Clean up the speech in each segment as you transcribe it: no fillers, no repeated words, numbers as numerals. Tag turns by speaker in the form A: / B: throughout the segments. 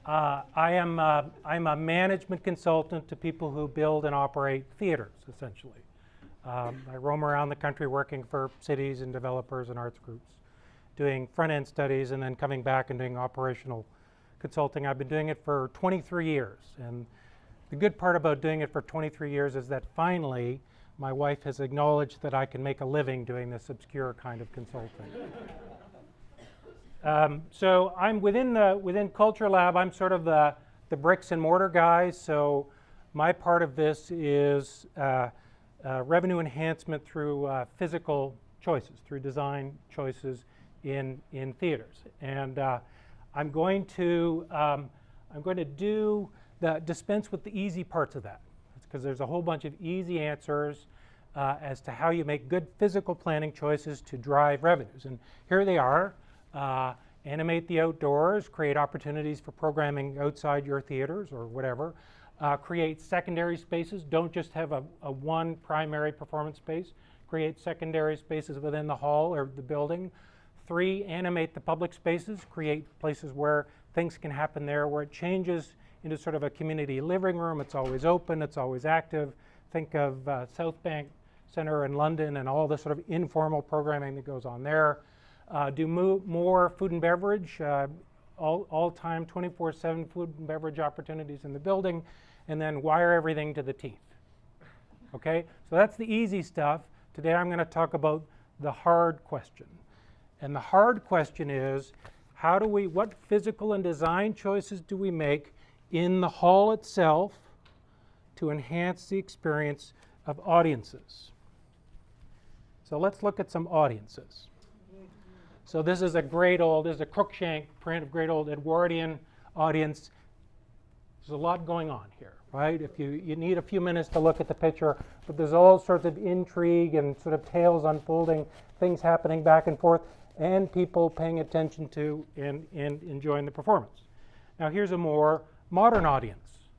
A: I'm a management consultant to people who build and operate theaters, essentially. I roam around the country working for cities and developers and arts groups, doing front-end studies and then coming back and doing operational consulting. I've been doing it for 23 years. And the good part about doing it for 23 years is that finally my wife has acknowledged that I can make a living doing this obscure kind of consulting. So I'm within CultureLab, I'm sort of the bricks and mortar guy. So my part of this is revenue enhancement through physical choices, through design choices in theaters. And I'm going to dispense with the easy parts of that, because there's a whole bunch of easy answers as to how you make good physical planning choices to drive revenues. And here they are. Animate the outdoors, create opportunities for programming outside your theaters or whatever. Create secondary spaces. Don't just have a one primary performance space. Create secondary spaces within the hall or the building. 3, animate the public spaces. Create places where things can happen there, where it changes into sort of a community living room. It's always open, it's always active. Think of South Bank Centre in London and all the sort of informal programming that goes on there. Do more food and beverage, all-time 24/7 food and beverage opportunities in the building, and then wire everything to the teeth. Okay, so that's the easy stuff. Today I'm going to talk about the hard question. And the hard question is, what physical and design choices do we make in the hall itself to enhance the experience of audiences? So let's look at some audiences. So this is a Cruikshank print of great old Edwardian audience. There's a lot going on here, right? If you need a few minutes to look at the picture, but there's all sorts of intrigue and sort of tales unfolding, things happening back and forth, and people paying attention to and enjoying the performance. Now here's a more modern audience.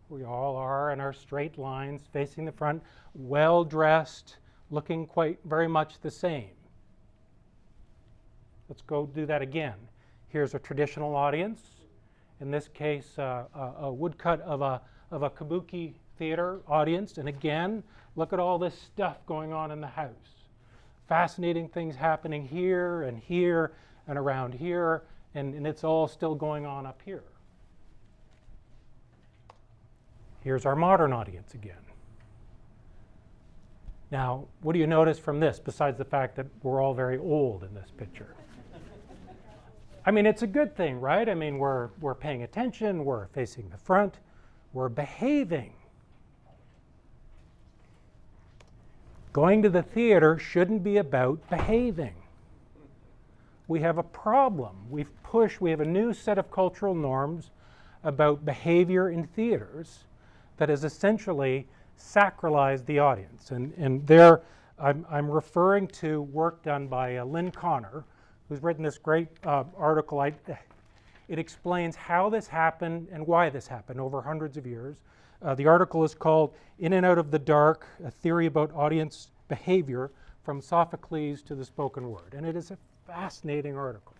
A: We all are in our straight lines, facing the front, well-dressed, looking quite very much the same. Let's go do that again. Here's a traditional audience. In this case, a woodcut of a kabuki theater audience. And again, look at all this stuff going on in the house. Fascinating things happening here and around here, and it's all still going on up here. Here's our modern audience again. Now, what do you notice from this, besides the fact that we're all very old in this picture? I mean, it's a good thing, right? I mean, we're paying attention, we're facing the front, we're behaving. Going to the theater shouldn't be about behaving. We have a problem. We have a new set of cultural norms about behavior in theaters that has essentially sacralized the audience. And there, I'm referring to work done by Lynn Connor, who's written this great article. It explains how this happened and why this happened over hundreds of years. The article is called In and Out of the Dark, A Theory About Audience Behavior from Sophocles to the Spoken Word. And it is a fascinating article.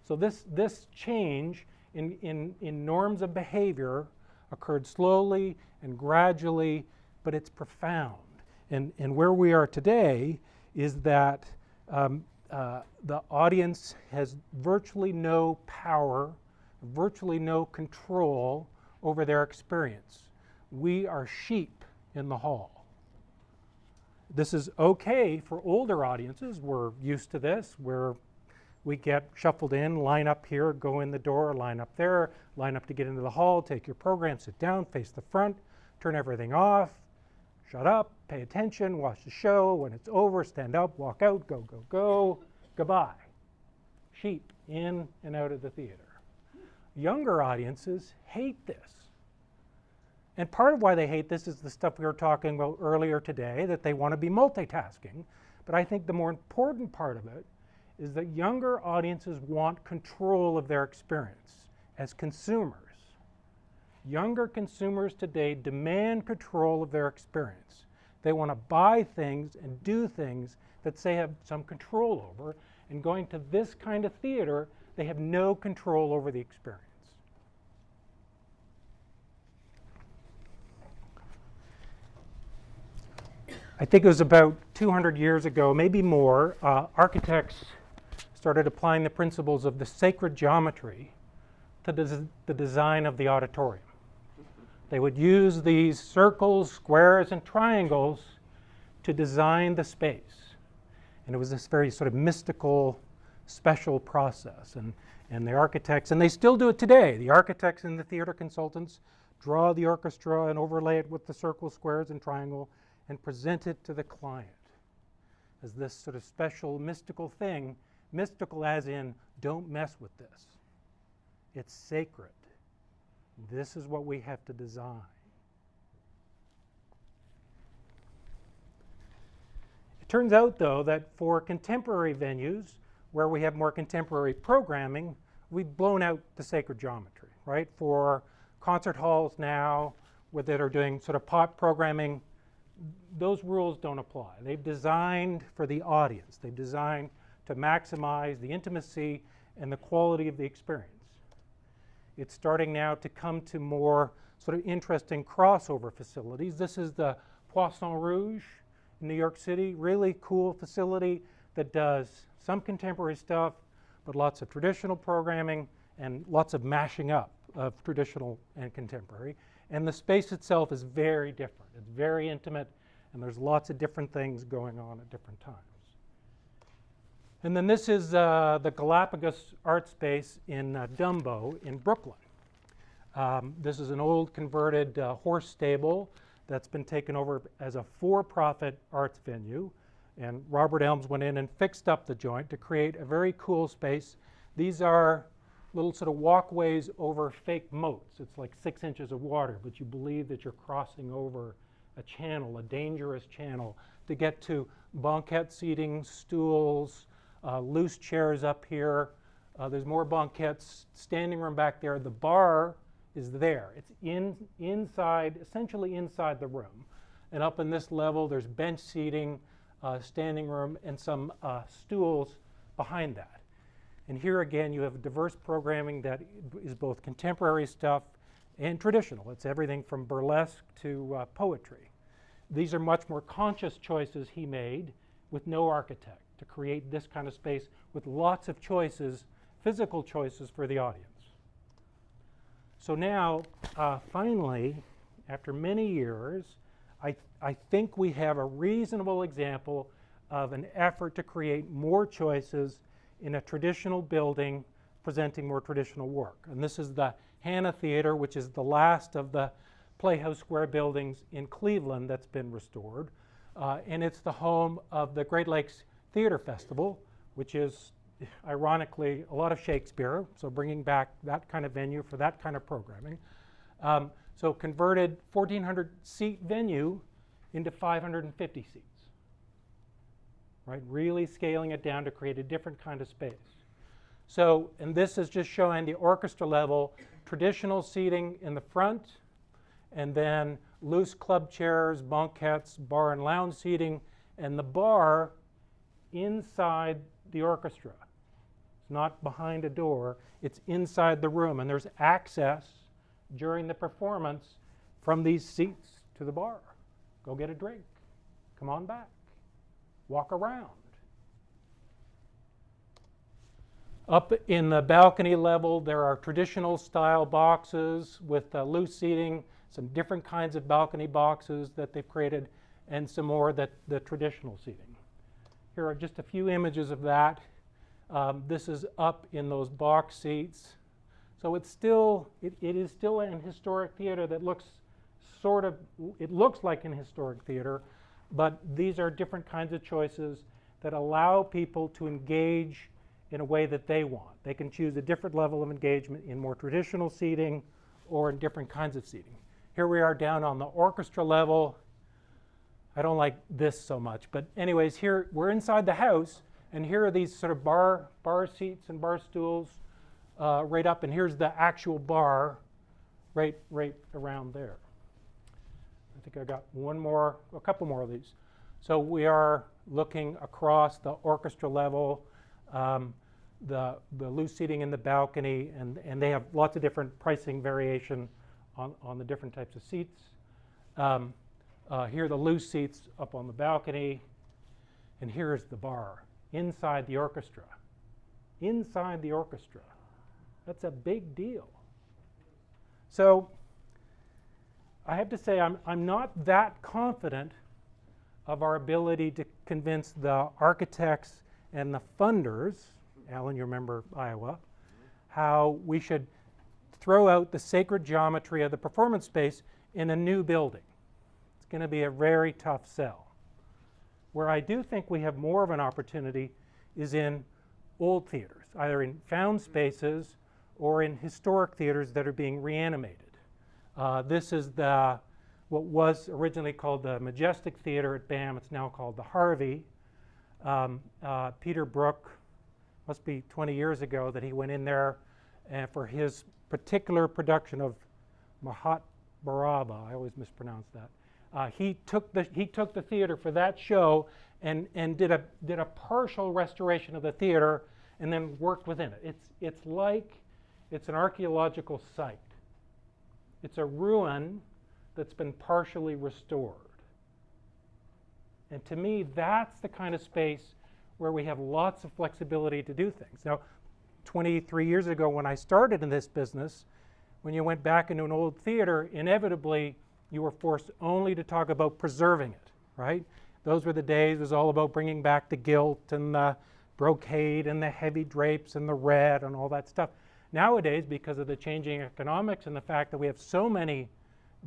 A: So this change in norms of behavior occurred slowly and gradually, but it's profound. And where we are today is that the audience has virtually no power, virtually no control over their experience. We are sheep in the hall. This is okay for older audiences. We're used to this, where we get shuffled in, line up here, go in the door, line up there, line up to get into the hall, take your program, sit down, face the front, turn everything off, shut up, pay attention, watch the show. When it's over, stand up, walk out, go, go, go, goodbye. Sheep in and out of the theater. Younger audiences hate this. And part of why they hate this is the stuff we were talking about earlier today, that they want to be multitasking. But I think the more important part of it is that younger audiences want control of their experience as consumers. Younger consumers today demand control of their experience. They want to buy things and do things that they have some control over. And going to this kind of theater, they have no control over the experience. I think it was about 200 years ago, maybe more, architects started applying the principles of the sacred geometry to the design of the auditorium. They would use these circles, squares, and triangles to design the space. And it was this very sort of mystical, special process. And the architects, and they still do it today, the architects and the theater consultants draw the orchestra and overlay it with the circle, squares, and triangle and present it to the client as this sort of special mystical thing. Mystical as in, don't mess with this. It's sacred. This is what we have to design. It turns out, though, that for contemporary venues, where we have more contemporary programming, we've blown out the sacred geometry, right? For concert halls now, that are doing sort of pop programming, those rules don't apply. They've designed for the audience. They've designed to maximize the intimacy and the quality of the experience. It's starting now to come to more sort of interesting crossover facilities. This is the Poisson Rouge in New York City, really cool facility that does some contemporary stuff, but lots of traditional programming and lots of mashing up of traditional and contemporary. And the space itself is very different. It's very intimate, and there's lots of different things going on at different times. And then this is the Galapagos art space in Dumbo in Brooklyn. This is an old converted horse stable that's been taken over as a for-profit arts venue. And Robert Elms went in and fixed up the joint to create a very cool space. These are little sort of walkways over fake moats. It's like 6 inches of water, but you believe that you're crossing over a channel, a dangerous channel, to get to banquette seating, stools, loose chairs up here. There's more banquettes, standing room back there. The bar is there. It's inside, essentially inside the room. And up in this level, there's bench seating, standing room, and some stools behind that. And here again, you have diverse programming that is both contemporary stuff and traditional. It's everything from burlesque to poetry. These are much more conscious choices he made with no architect to create this kind of space with lots of choices, physical choices for the audience. So now, finally, after many years, I think we have a reasonable example of an effort to create more choices in a traditional building presenting more traditional work. And this is the Hana Theatre, which is the last of the Playhouse Square buildings in Cleveland that's been restored. And it's the home of the Great Lakes Theatre Festival, which is, ironically, a lot of Shakespeare, so bringing back that kind of venue for that kind of programming. So converted 1,400-seat venue into 550 seats. Right, really scaling it down to create a different kind of space. So, and this is just showing the orchestra level, traditional seating in the front, and then loose club chairs, banquettes, bar and lounge seating, and the bar inside the orchestra. It's not behind a door, it's inside the room, and there's access during the performance from these seats to the bar. Go get a drink, come on back. Walk around. Up in the balcony level, there are traditional style boxes with loose seating, some different kinds of balcony boxes that they've created, and some more the traditional seating. Here are just a few images of that. This is up in those box seats. So it's still, it is still an historic theater that looks sort of, it looks like an historic theater, but these are different kinds of choices that allow people to engage in a way that they want. They can choose a different level of engagement in more traditional seating or in different kinds of seating. Here we are down on the orchestra level. I don't like this so much, but anyways, here we're inside the house, and here are these sort of bar seats and bar stools right up, and here's the actual bar right around there. I think I got a couple more of these. So we are looking across the orchestra level, the loose seating in the balcony, and they have lots of different pricing variation on the different types of seats. Here are the loose seats up on the balcony, and here's the bar inside the orchestra. Inside the orchestra. That's a big deal. So I have to say I'm not that confident of our ability to convince the architects and the funders, Alan, you remember Iowa, how we should throw out the sacred geometry of the performance space in a new building. It's going to be a very tough sell. Where I do think we have more of an opportunity is in old theaters, either in found spaces or in historic theaters that are being reanimated. This is what was originally called the Majestic Theater at BAM. It's now called the Harvey. Peter Brook, must be 20 years ago, that he went in there for his particular production of Mahabharata. I always mispronounce that. He took the theater for that show and did a partial restoration of the theater and then worked within it. It's like it's an archaeological site. It's a ruin that's been partially restored. And to me, that's the kind of space where we have lots of flexibility to do things. Now, 23 years ago when I started in this business, when you went back into an old theater, inevitably you were forced only to talk about preserving it, right? Those were the days. It was all about bringing back the gilt and the brocade and the heavy drapes and the red and all that stuff. Nowadays, because of the changing economics and the fact that we have so many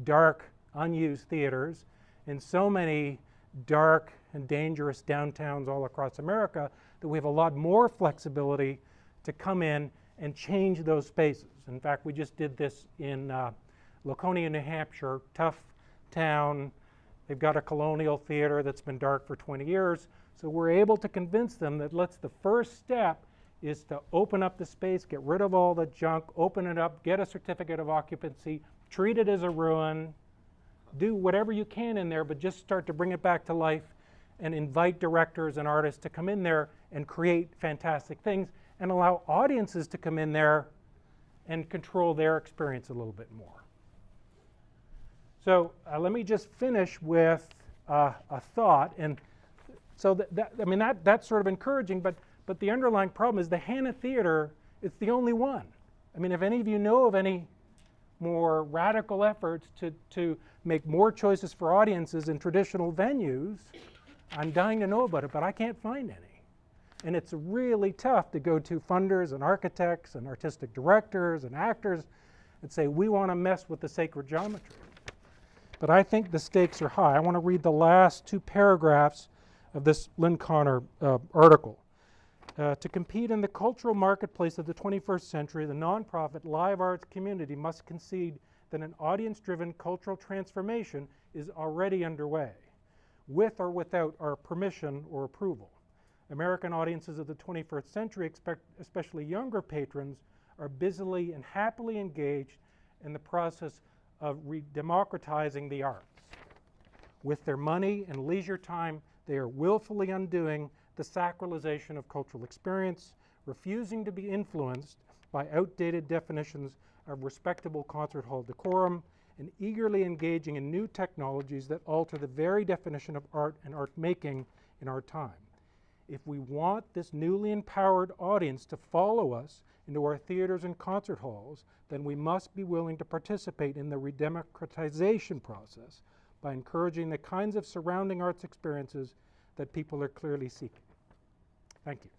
A: dark, unused theaters and so many dark and dangerous downtowns all across America, that we have a lot more flexibility to come in and change those spaces. In fact, we just did this in Laconia, New Hampshire, tough town. They've got a colonial theater that's been dark for 20 years. So we're able to convince them that the first step is to open up the space, get rid of all the junk, open it up, get a certificate of occupancy, treat it as a ruin, do whatever you can in there, but just start to bring it back to life and invite directors and artists to come in there and create fantastic things and allow audiences to come in there and control their experience a little bit more. So let me just finish with a thought. And so that's sort of encouraging, but the underlying problem is the Hana Theatre, it's the only one. I mean, if any of you know of any more radical efforts to make more choices for audiences in traditional venues, I'm dying to know about it, but I can't find any. And it's really tough to go to funders and architects and artistic directors and actors and say, we want to mess with the sacred geometry. But I think the stakes are high. I want to read the last two paragraphs of this Lynn Connor article. To compete in the cultural marketplace of the 21st century, the nonprofit live arts community must concede that an audience-driven cultural transformation is already underway, with or without our permission or approval. American audiences of the 21st century, especially younger patrons, are busily and happily engaged in the process of democratizing the arts. With their money and leisure time, they are willfully undoing the sacralization of cultural experience, refusing to be influenced by outdated definitions of respectable concert hall decorum, and eagerly engaging in new technologies that alter the very definition of art and art making in our time. If we want this newly empowered audience to follow us into our theaters and concert halls, then we must be willing to participate in the redemocratization process by encouraging the kinds of surrounding arts experiences that people are clearly seeking. Thank you.